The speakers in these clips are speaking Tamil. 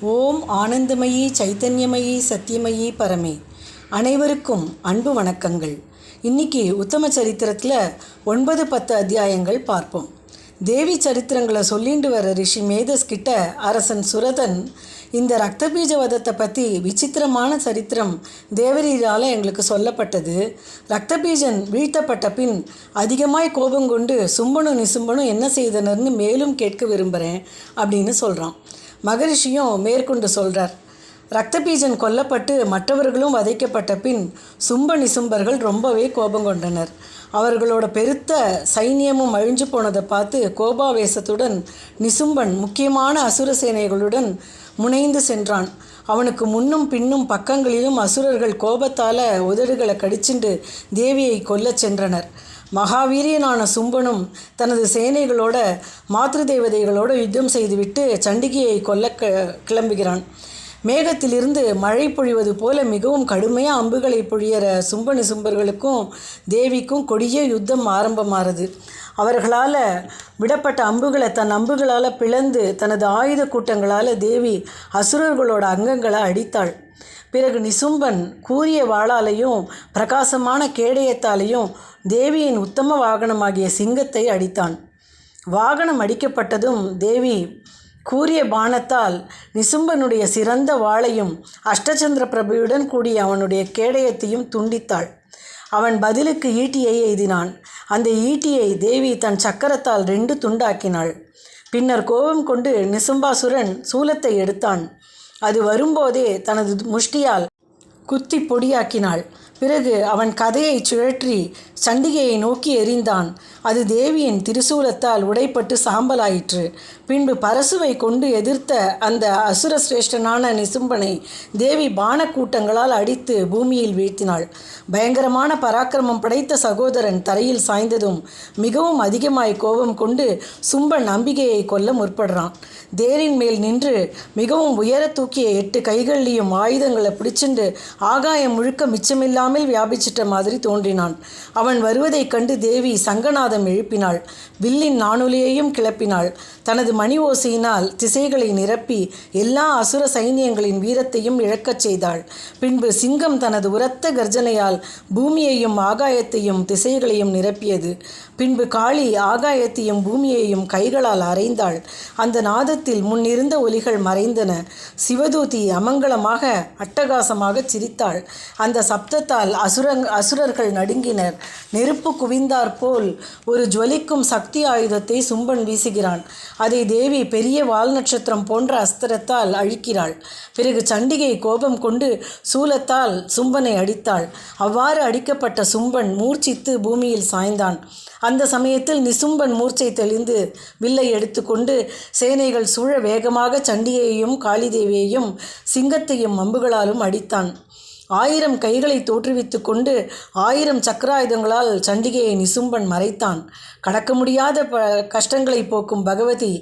ஓம் ஆனந்தமயி சைத்தன்யமயி சத்தியமயி பரமே. அனைவருக்கும் அன்பு வணக்கங்கள். இன்றைக்கி உத்தம சரித்திரத்தில் 9-10 அத்தியாயங்கள் பார்ப்போம். தேவி சரித்திரங்களை சொல்லிட்டு வர ரிஷி மேதஸ் கிட்ட அரசன் சுரதன் இந்த ரக்தபீஜ வதத்தை பற்றி விசித்திரமான சரித்திரம் தேவரீரால் எங்களுக்கு சொல்லப்பட்டது. ரக்தபீஜன் வீழ்த்தப்பட்ட பின் அதிகமாய் கோபம் கொண்டு சும்பனும் நிசும்பனும் என்ன செய்தனர்னு மேலும் கேட்க விரும்புகிறேன் அப்படின்னு சொல்கிறான். மகரிஷியும் மேற்கொண்டு சொல்கிறார். ரக்தபீஜன் கொல்லப்பட்டு மற்றவர்களும் வதைக்கப்பட்ட பின் சும்ப நிசும்பர்கள் ரொம்பவே கோபம் கொண்டனர். அவர்களோட பெருத்த சைன்யமும் அழிஞ்சு போனதை பார்த்து கோபாவேசத்துடன் நிசும்பன் முக்கியமான அசுர சேனைகளுடன் முனைந்து சென்றான். அவனுக்கு முன்னும் பின்னும் பக்கங்களிலும் அசுரர்கள் கோபத்தால் உதடுகளை கடிச்சுண்டு தேவியை கொல்லச் சென்றனர். மகாவீரியனான சும்பனும் தனது சேனைகளோட மாத்ரு தேவதைகளோடு யுத்தம் செய்துவிட்டு சண்டிகையை கொல்ல கிளம்புகிறான். மேகத்திலிருந்து மழை பொழிவது போல மிகவும் கடுமையாக அம்புகளை பொழியிற சும்ப நிசும்பர்களுக்கும் தேவிக்கும் கொடிய யுத்தம் ஆரம்பமாகிறது. அவர்களால் விடப்பட்ட அம்புகளை தன் அம்புகளால் பிளந்து தனது ஆயுத கூட்டங்களால் தேவி அசுரர்களோட அங்கங்களை அடித்தாள். பிறகு நிசும்பன் கூரிய வாளாலையும் பிரகாசமான கேடயத்தாலையும் தேவியின் உத்தம வாகனமாகிய சிங்கத்தை அடித்தான். வாகனம் அடிக்கப்பட்டதும் தேவி கூரிய பானத்தால் நிசும்பனுடைய சிறந்த வாளையும் அஷ்டச்சந்திர பிரபையுடன் கூடிய அவனுடைய கேடயத்தையும் துண்டித்தாள். அவன் பதிலுக்கு ஈட்டியை எய்தினான். அந்த ஈட்டியை தேவி தன் சக்கரத்தால் 2 துண்டாக்கினாள். பின்னர் கோபம் கொண்டு நிசும்பாசுரன் சூலத்தை எடுத்தான். அது வரும்போதே தனது முஷ்டியால் குத்தி பொடியாக்கினாள். பிறகு அவன் கதையை சுழற்றி சண்டிகையை நோக்கி எறிந்தான். அது தேவியின் திரிசூலத்தால் உடைப்பட்டு சாம்பலாயிற்று. பின்பு பரசுவை கொண்டு எதிர்த்த அந்த அசுர சிரேஷ்டனான நிசும்பனை தேவி பானக்கூட்டங்களால் அடித்து பூமியில் வீழ்த்தினாள். பயங்கரமான பராக்கிரமம் படைத்த சகோதரன் தரையில் சாய்ந்ததும் மிகவும் அதிகமாய் கோபம் கொண்டு சும்பன் அம்பிகையை கொல்ல முற்படுறான். தேரின் மேல் நின்று மிகவும் உயர தூக்கிய 8 கைகள்லையும் ஆயுதங்களை பிடிச்சிண்டு ஆகாயம் முழுக்க மிச்சமில்லாமல் வியாபிச்சிட்ட மாதிரி தோன்றினான். அவன் வருவதைக் கண்டு தேவி சங்கநாதம் எழுப்பினாள். வில்லின் நாணுலியையும் கிளப்பினாள். தனது மணி ஓசையினால் திசைகளை நிரப்பி எல்லா அசுர சைன்யங்களின் வீரத்தையும் இழக்கச் செய்தாள். பின்பு சிங்கம் தனது உரத்த கர்ஜனையால் பூமியையும் ஆகாயத்தையும் திசைகளையும் நிரப்பியது. பின்பு காளி ஆகாயத்தையும் பூமியையும் கைகளால் அறைந்தாள். அந்த நாதத்தில் முன்னிருந்த ஒலிகள் மறைந்தன. சிவதூதி அமங்கலமாக அட்டகாசமாக சிரித்தாள். அந்த சப்தத்தால் அசுரர்கள் நடுங்கினர். நெருப்பு குவிந்தாற்போல் ஒரு ஜுவலிக்கும் சக்தி ஆயுதத்தை சும்பன் வீசுகிறான். அதை தேவி பெரிய வால் நட்சத்திரம் போன்ற அஸ்திரத்தால் அழிக்கிறாள். பிறகு சண்டிகை கோபம் கொண்டு சூலத்தால் சும்பனை அடித்தாள். அவ்வாறு அடிக்கப்பட்ட சும்பன் மூர்ச்சித்து பூமியில் சாய்ந்தான். அந்த சமயத்தில் நிசும்பன் மூர்ச்சை தெளிந்து வில்லை எடுத்துக்கொண்டு சேனைகள் சூழ வேகமாக சண்டிகையையும் காளிதேவியையும் சிங்கத்தையும் அம்புகளாலும் அடித்தான். 1000 கைகளை தோற்றுவித்து கொண்டு 1000 சக்கராயுதங்களால் சண்டிகையை நிசும்பன் மறைத்தான். கடக்க முடியாத கஷ்டங்களை போக்கும் பகவதி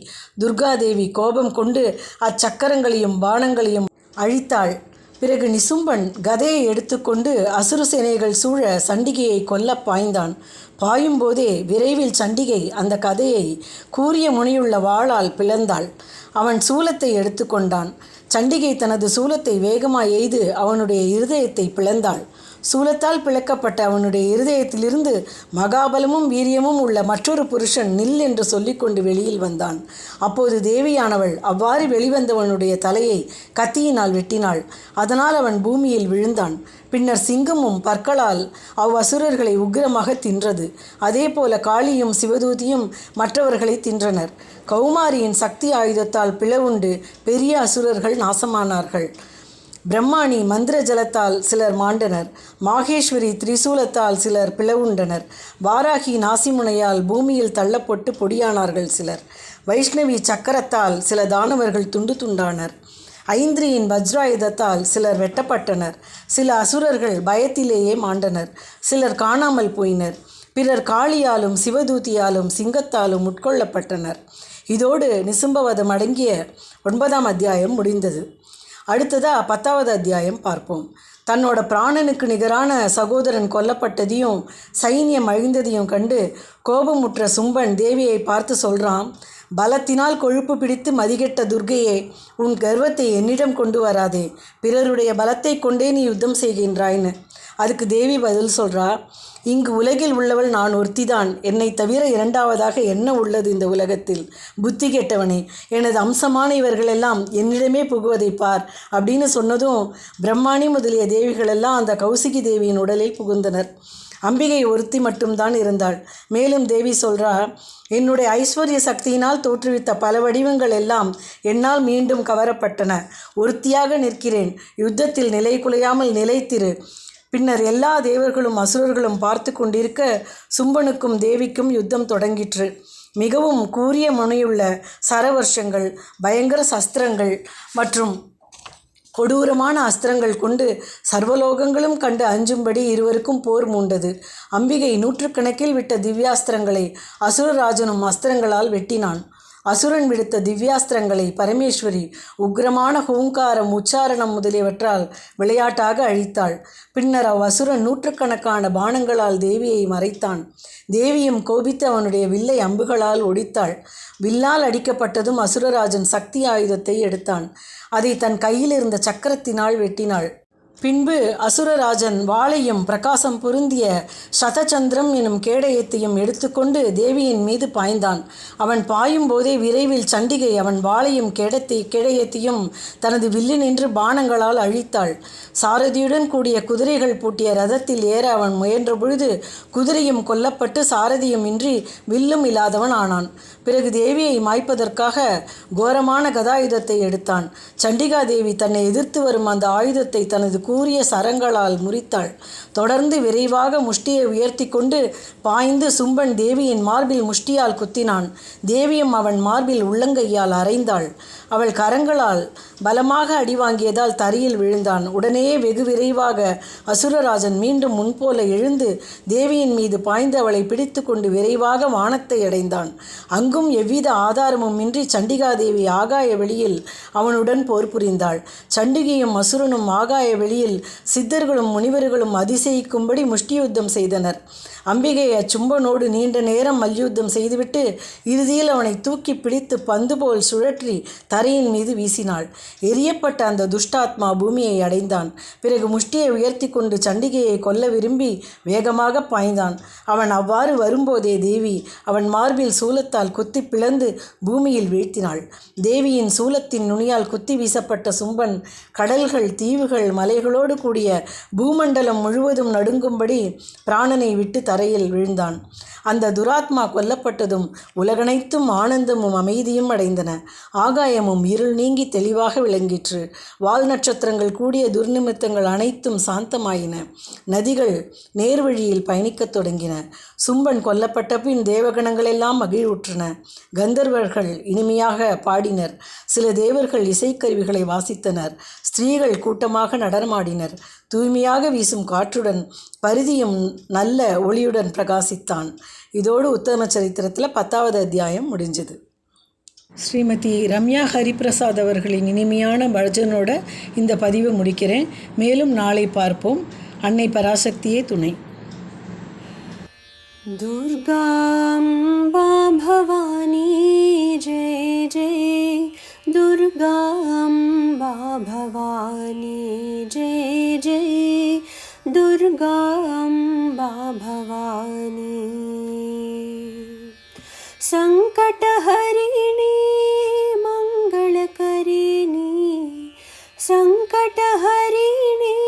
துர்காதேவி கோபம் கொண்டு அச்சக்கரங்களையும் பானங்களையும் அழித்தாள். பிறகு நிசும்பன் கதையை எடுத்துக்கொண்டு அசுர சேனைகள் சூழ சண்டிகையை கொல்ல பாய்ந்தான். பாயும்போதே விரைவில் சண்டிகை அந்த கதையை கூரிய முனையுள்ள வாளால் பிளந்தாள். அவன் சூலத்தை எடுத்துக்கொண்டான். சண்டிகை தனது சூலத்தை வேகமாய் எய்து அவனுடைய இருதயத்தை பிளந்தாள். சூலத்தால் பிளக்கப்பட்ட அவனுடைய இருதயத்திலிருந்து மகாபலமும் வீரியமும் உள்ள மற்றொரு புருஷன் நில் என்று சொல்லிக்கொண்டு வெளியில் வந்தான். அப்போது தேவியானவள் அவ்வாறு வெளிவந்தவனுடைய தலையை கத்தியினால் வெட்டினாள். அதனால் அவன் பூமியில் விழுந்தான். பின்னர் சிங்கமும் பற்களால் அவ்வசுரர்களை உக்கிரமாக தின்றது. அதே போல காளியும் சிவதூதியும் மற்றவர்களை தின்றனர். கௌமாரியின் சக்தி ஆயுதத்தால் பிளவுண்டு பெரிய அசுரர்கள் நாசமானார்கள். பிரம்மாணி மந்திர ஜலத்தால் சிலர் மாண்டனர். மாகேஸ்வரி திரிசூலத்தால் சிலர் பிளவுண்டனர். வாராகி நாசிமுனையால் பூமியில் தள்ளப்பட்டு பொடியானார்கள் சிலர். வைஷ்ணவி சக்கரத்தால் சில தானவர்கள் துண்டு துண்டானர். ஐந்திரியின் வஜ்ராயுதத்தால் சிலர் வெட்டப்பட்டனர். சில அசுரர்கள் பயத்திலேயே மாண்டனர். சிலர் காணாமல் போயினர். பிறர் காளியாலும் சிவதூதியாலும் சிங்கத்தாலும் உட்கொள்ளப்பட்டனர். இதோடு நிசும்பவதம் அடங்கிய 9ஆம் அத்தியாயம் முடிந்தது. அடுத்ததாக 10வது அத்தியாயம் பார்ப்போம். தன்னோட பிராணனுக்கு நிகரான சகோதரன் கொல்லப்பட்டதையும் சைன்யம் அழிந்ததையும் கண்டு கோபமுற்ற சும்பன் தேவியை பார்த்து சொல்கிறான், பலத்தினால் கொழுப்பு பிடித்து மதிகெட்ட துர்க்கையே, உன் கர்வத்தை என்னிடம் கொண்டு வராதே, பிறருடைய பலத்தை கொண்டே நீ யுத்தம் செய்கின்றாய்ன்னு. அதுக்கு தேவி பதில் சொல்கிறா, இங்கு உலகில் உள்ளவள் நான் ஒருத்திதான், என்னை தவிர இரண்டாவதாக என்ன உள்ளது இந்த உலகத்தில்? புத்தி கெட்டவனே, எனது அம்சமான இவர்களெல்லாம் என்னிடமே புகுவதை பார் அப்படின்னு சொன்னதும் பிரம்மாணி முதலிய தேவிகளெல்லாம் அந்த கௌசிகி தேவியின் உடலில் புகுந்தனர். அம்பிகை ஒருத்தி மட்டும்தான் இருந்தாள். மேலும் தேவி சொல்கிறா, என்னுடைய ஐஸ்வர்ய சக்தியினால் தோற்றுவித்த பல வடிவங்கள் எல்லாம் என்னால் மீண்டும் கவரப்பட்டன. ஒருத்தியாக நிற்கிறேன், யுத்தத்தில் நிலை குலையாமல் நிலைத்திரு. பின்னர் எல்லா தேவர்களும் அசுரர்களும் பார்த்து கொண்டிருக்க சும்பனுக்கும் தேவிக்கும் யுத்தம் தொடங்கிற்று. மிகவும் கூரிய முனையுள்ள சரவர்ஷங்கள், பயங்கர சஸ்திரங்கள் மற்றும் கொடூரமான அஸ்திரங்கள் கொண்டு சர்வலோகங்களும் கண்டு அஞ்சும்படி இருவருக்கும் போர் மூண்டது. அம்பிகை நூற்றுக்கணக்கில் விட்ட திவ்யாஸ்திரங்களை அசுரராஜனும் அஸ்திரங்களால் வெட்டினான். அசுரன் விடுத்த திவ்யாஸ்திரங்களை பரமேஸ்வரி உக்கிரமான ஹூங்காரம், உச்சாரணம் முதலியவற்றால் விளையாட்டாக அழித்தாள். பின்னர் அசுரன் நூற்றுக்கணக்கான பானங்களால் தேவியை மறைத்தான். தேவியும் கோபித்து அவனுடைய வில்லை அம்புகளால் ஒடித்தாள். வில்லால் அடிக்கப்பட்டதும் அசுரராஜன் சக்தி ஆயுதத்தை எடுத்தான். அதை தன் கையில் இருந்த சக்கரத்தினால் வெட்டினாள். பின்பு அசுரராஜன் வாளையும் பிரகாசம் பொருந்திய சதச்சந்திரம் எனும் கேடயத்தையும் எடுத்துக்கொண்டு தேவியின் மீது பாய்ந்தான். அவன் பாயும் போதே விரைவில் சண்டிகை அவன் வாளையும் கேடயத்தையும் தனது வில்லினின்று பானங்களால் அழித்தாள். சாரதியுடன் கூடிய குதிரைகள் பூட்டிய ரதத்தில் ஏற அவன் முயன்ற பொழுது குதிரையும் கொல்லப்பட்டு சாரதியும் இன்றி வில்லும் இல்லாதவன் ஆனான். பிறகு தேவியை மாய்ப்பதற்காக கோரமான கதாயுதத்தை எடுத்தான். சண்டிகா தேவி தன்னை எதிர்த்து வரும் அந்த ஆயுதத்தை தனது கூரிய சரங்களால் முறித்தாள். தொடர்ந்து விரைவாக முஷ்டியை உயர்த்தி கொண்டு பாய்ந்து சும்பன் தேவியின் மார்பில் முஷ்டியால் குத்தினான். தேவியும் அவன் மார்பில் உள்ளங்கையால் அறைந்தாள். அவள் கரங்களால் பலமாக அடி வாங்கியதால் தரையில் விழுந்தான். உடனேயே வெகு விரைவாக அசுரராஜன் மீண்டும் முன்போல எழுந்து தேவியின் மீது பாய்ந்து அவளை பிடித்து கொண்டு விரைவாக வானத்தை அடைந்தான். அங்கும் எவ்வித ஆதாரமும் இன்றி சண்டிகாதேவி ஆகாய வெளியில் அவனுடன் போர் புரிந்தாள். சண்டிகையும் அசுரனும் ஆகாய வெளியில் சித்தர்களும் முனிவர்களும் அதிசயிக்கும்படி முஷ்டியுத்தம் செய்தனர். அம்பிகை அச்சும்பனோடு நீண்ட நேரம் மல்யுத்தம் செய்துவிட்டு இறுதியில் அவனை தூக்கி பிடித்து பந்து போல் சுழற்றி தரையின் மீது வீசினாள். எரியப்பட்ட அந்த துஷ்டாத்மா பூமியை அடைந்தான். பிறகு முஷ்டியை உயர்த்தி கொண்டு சண்டிகையை கொல்ல விரும்பி வேகமாக பாய்ந்தான். அவன் அவ்வாறு வரும்போதே தேவி அவன் மார்பில் சூலத்தால் குத்தி பிளந்து பூமியில் வீழ்த்தினாள். தேவியின் சூலத்தின் நுனியால் குத்தி வீசப்பட்ட சும்பன் கடல்கள், தீவுகள், மலைகளோடு கூடிய பூமண்டலம் முழுவதும் நடுங்கும்படி பிராணனை விட்டு தரையில் விழுந்தான். அந்த துராத்மா கொல்லப்பட்டதும் உலகனைத்தும் ஆனந்தமும் அமைதியும் அடைந்தன. ஆகாயமும் இருள் நீங்கி தெளிவாக விளங்கிற்று. வால் நட்சத்திரங்கள் கூடிய துர்நிமித்தங்கள் அனைத்தும் சாந்தமாயின. நதிகள் நேர்வழியில் பயணிக்கத் தொடங்கின. சும்பன் கொல்லப்பட்ட பின் தேவகணங்களெல்லாம் மகிழ்வுற்றன. கந்தர்வர்கள் இனிமையாக பாடினர். சில தேவர்கள் இசைக்கருவிகளை வாசித்தனர். ஸ்திரீகள் கூட்டமாக நடனமாடினர். தூய்மையாக வீசும் காற்றுடன் பரிதியும் நல்ல ஒளியுடன் பிரகாசித்தான். இதோடு உத்தம சரித்திரத்தில் 10வது அத்தியாயம் முடிஞ்சது. ஸ்ரீமதி ரம்யா ஹரிபிரசாத் அவர்களின் இனிமையான பஜனோட இந்த பதிவை முடிக்கிறேன். மேலும் நாளை பார்ப்போம். அன்னை பராசக்தியே துணை. दुर्गाम्बा भवानी जय जय, दुर्गाम्बा भवानी जय जय, दुर्गाम्बा भवानी। संकटहरिणी मंगलकरिणी, संकटहरिणी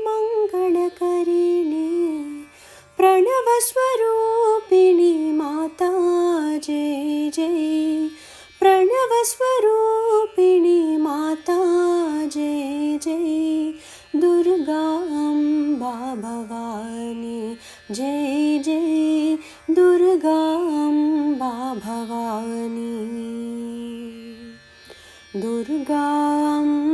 मंगलकरिणी, प्रणवस्वरूपिणी माता जय जय, प्रणवस्वरूपिणी माता जय जय, दुर्गाम्बा भवानी जय जय, दुर्गाम्बा भवानी। दुर्गाम्बा